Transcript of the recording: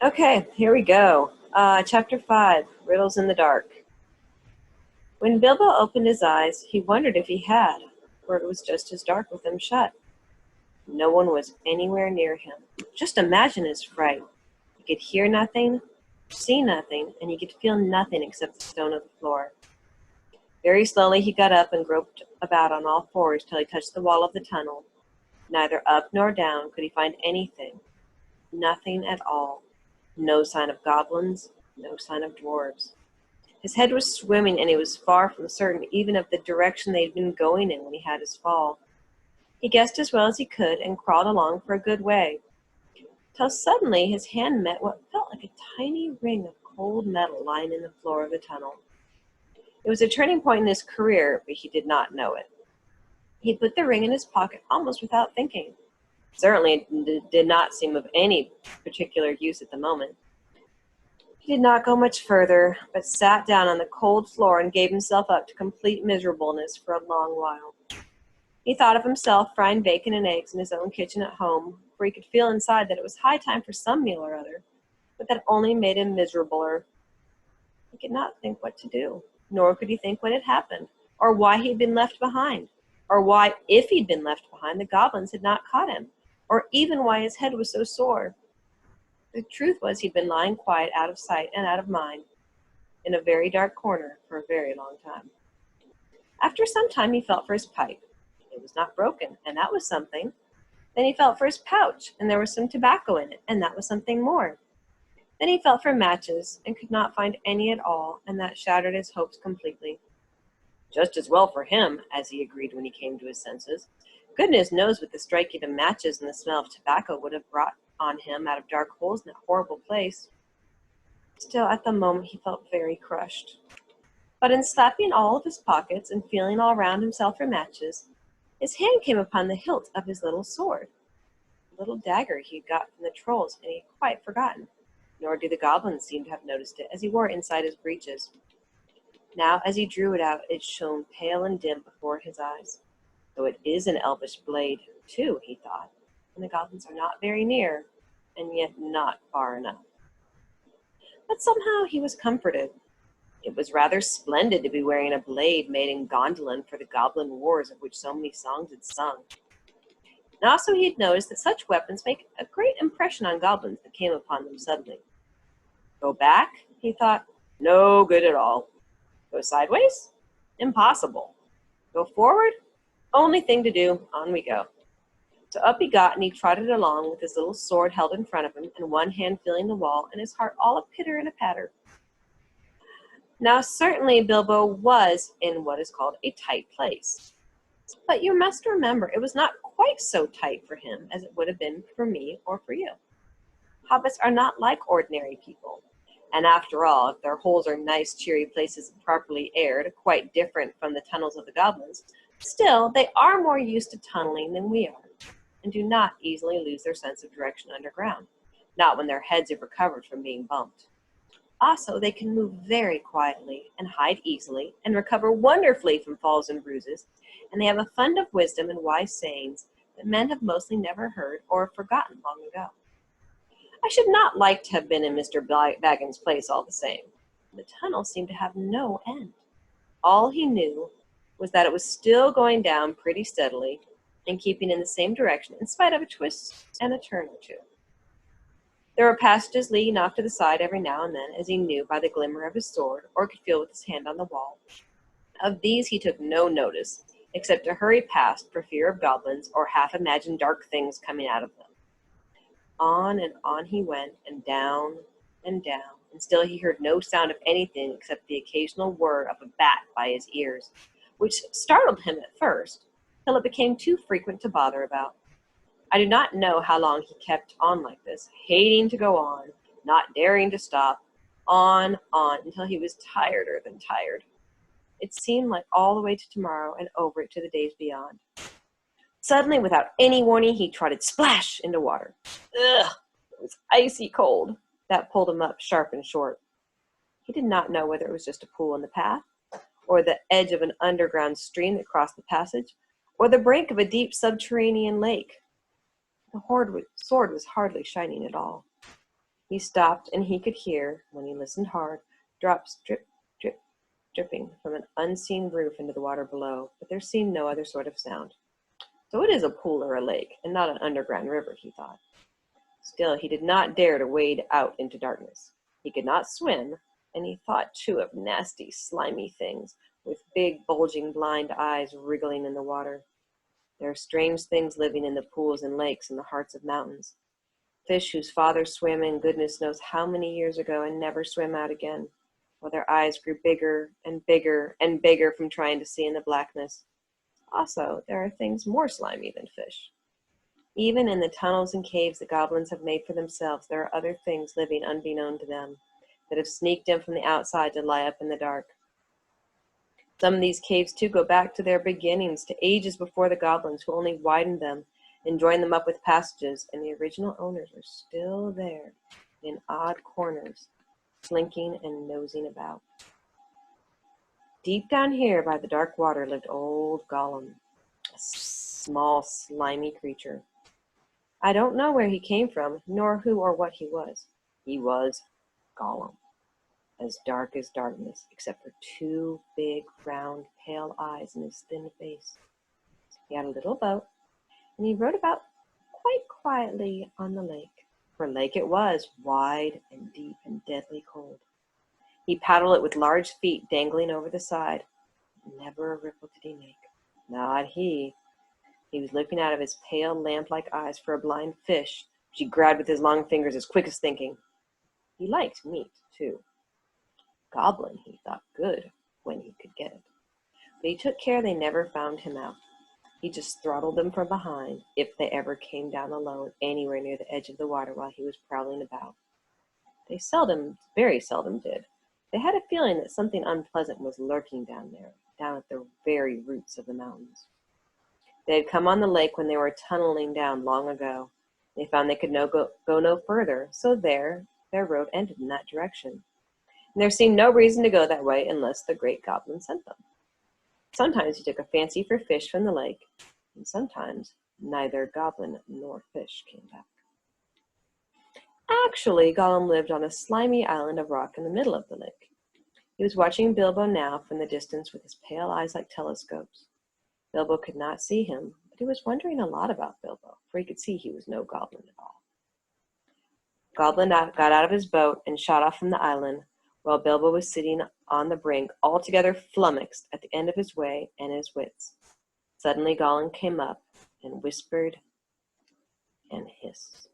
Okay, here we go. Chapter 5, Riddles in the Dark. When Bilbo opened his eyes, he wondered if he had, for it was just as dark with them shut. No one was anywhere near him. Just imagine his fright. He could hear nothing, see nothing, and he could feel nothing except the stone of the floor. Very slowly he got up and groped about on all fours till he touched the wall of the tunnel. Neither up nor down could he find anything. Nothing at all. No sign of goblins, no sign of dwarves. His head was swimming, and he was far from certain even of the direction they had been going in when he had his fall. He guessed as well as he could and crawled along for a good way, till suddenly his hand met what felt like a tiny ring of cold metal lying in the floor of the tunnel. It was a turning point in his career, but he did not know it. He put the ring in his pocket almost without thinking. Certainly it did not seem of any particular use at the moment. He did not go much further, but sat down on the cold floor and gave himself up to complete miserableness for a long while. He thought of himself frying bacon and eggs in his own kitchen at home, for he could feel inside that it was high time for some meal or other, but that only made him miserabler. He could not think what to do, nor could he think what had happened, or why he had been left behind, or why, if he'd been left behind, the goblins had not caught him, or even why his head was so sore. The truth was he'd been lying quiet, out of sight and out of mind, in a very dark corner for a very long time. After some time he felt for his pipe. It was not broken, and that was something. Then he felt for his pouch, and there was some tobacco in it, and that was something more. Then he felt for matches, and could not find any at all, and that shattered his hopes completely. Just as well for him, as he agreed when he came to his senses. Goodness knows what the striking of matches and the smell of tobacco would have brought on him out of dark holes in that horrible place. Still, at the moment, he felt very crushed. But in slapping all of his pockets and feeling all round himself for matches, his hand came upon the hilt of his little sword, a little dagger he had got from the trolls, and he had quite forgotten, nor do the goblins seem to have noticed it, as he wore it inside his breeches. Now, as he drew it out, it shone pale and dim before his eyes. Though it is an elvish blade, too, he thought, and the goblins are not very near, and yet not far enough. But somehow he was comforted. It was rather splendid to be wearing a blade made in Gondolin for the goblin wars of which so many songs had sung. And also he had noticed that such weapons make a great impression on goblins that came upon them suddenly. Go back, he thought, no good at all. Go sideways? Impossible. Go forward? Only thing to do, on we go. So up he got, and he trotted along with his little sword held in front of him, and one hand feeling the wall, and his heart all a pitter and a patter. Now certainly Bilbo was in what is called a tight place. But you must remember, it was not quite so tight for him as it would have been for me or for you. Hobbits are not like ordinary people. And after all, if their holes are nice, cheery places properly aired, quite different from the tunnels of the goblins, still they are more used to tunneling than we are, and do not easily lose their sense of direction underground, not when their heads have recovered from being bumped. Also, they can move very quietly and hide easily and recover wonderfully from falls and bruises, and they have a fund of wisdom and wise sayings that men have mostly never heard or forgotten long ago. I should not like to have been in Mr. Baggins' place all the same. The tunnel seemed to have no end. All he knew was that it was still going down pretty steadily and keeping in the same direction in spite of a twist and a turn or two. There were passages leading off to the side every now and then, as he knew by the glimmer of his sword, or could feel with his hand on the wall. Of these he took no notice, except to hurry past for fear of goblins or half-imagined dark things coming out of them. On and on he went, and down, and still he heard no sound of anything except the occasional whir of a bat by his ears, which startled him at first, till it became too frequent to bother about. I do not know how long he kept on like this, hating to go on, not daring to stop, on, until he was tireder than tired. It seemed like all the way to tomorrow and over it to the days beyond. Suddenly, without any warning, he trotted splash into water. Ugh! It was icy cold. That pulled him up sharp and short. He did not know whether it was just a pool in the path, or the edge of an underground stream that crossed the passage, or the brink of a deep subterranean lake. The sword was hardly shining at all. He stopped, and he could hear, when he listened hard, drops drip, drip, dripping from an unseen roof into the water below, but there seemed no other sort of sound. So it is a pool or a lake, and not an underground river, he thought. Still, he did not dare to wade out into darkness. He could not swim, and he thought, too, of nasty, slimy things with big, bulging, blind eyes wriggling in the water. There are strange things living in the pools and lakes in the hearts of mountains. Fish whose fathers swam in goodness knows how many years ago and never swam out again, while their eyes grew bigger and bigger and bigger from trying to see in the blackness. Also, there are things more slimy than fish. Even in the tunnels and caves the goblins have made for themselves, there are other things living unbeknown to them that have sneaked in from the outside to lie up in the dark. Some of these caves, too, go back to their beginnings, to ages before the goblins, who only widened them and joined them up with passages, and the original owners are still there in odd corners, slinking and nosing about. Deep down here by the dark water lived old Gollum, a small, slimy creature. I don't know where he came from, nor who or what he was. He was Gollum, as dark as darkness, except for two big, round, pale eyes in his thin face. He had a little boat, and he rowed about quite quietly on the lake, for lake it was, wide and deep and deadly cold. He paddled it with large feet dangling over the side. Never a ripple did he make. Not he. He was looking out of his pale, lamp-like eyes for a blind fish, which he grabbed with his long fingers as quick as thinking. He liked meat, too. Goblin, he thought, good when he could get it. But he took care they never found him out. He just throttled them from behind, if they ever came down alone anywhere near the edge of the water while he was prowling about. They very seldom did. They had a feeling that something unpleasant was lurking down there, down at the very roots of the mountains. They had come on the lake when they were tunneling down long ago. They found they could go no further, so their road ended in that direction. And there seemed no reason to go that way unless the great goblin sent them. Sometimes he took a fancy for fish from the lake, and sometimes neither goblin nor fish came back. Actually, Gollum lived on a slimy island of rock in the middle of the lake. He was watching Bilbo now from the distance with his pale eyes like telescopes. Bilbo could not see him, but he was wondering a lot about Bilbo, for he could see he was no goblin at all. Goblin got out of his boat and shot off from the island, while Bilbo was sitting on the brink, altogether flummoxed at the end of his way and his wits. Suddenly Gollum came up and whispered and hissed.